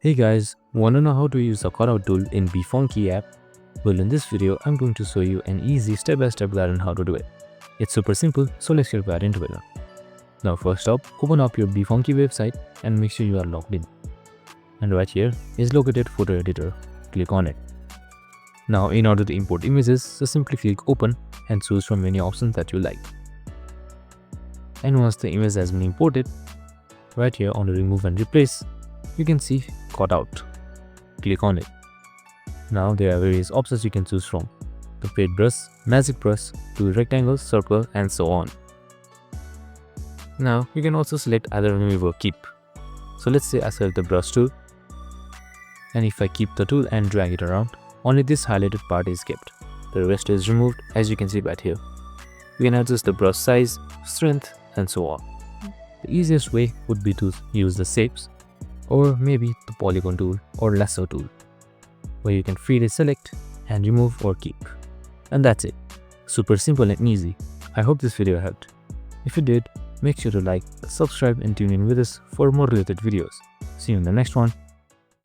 Hey guys, wanna know how to use the Cutout Tool in BeFunky app? Well, in this video, I'm going to show you an easy step-by-step guide on how to do it. It's super simple, so let's get right into it. Now first up, open up your BeFunky website and make sure you are logged in. And right here is located photo editor. Click on it. Now in order to import images, just simply click open and choose from any options that you like. And once the image has been imported, right here on the remove and replace, you can see Cutout. Click on it. Now there are various options you can choose from. The fade brush, magic brush, to rectangle, circle and so on. Now you can also select either remove or keep. So let's say I select the brush tool, and if I keep the tool and drag it around, only this highlighted part is kept. The rest is removed, as you can see right here. We can adjust the brush size, strength and so on. The easiest way would be to use the shapes or maybe the polygon tool or lasso tool, where you can freely select and remove or keep. And that's it. Super simple and easy. I hope this video helped. If you did, make sure to like, subscribe and tune in with us for more related videos. See you in the next one.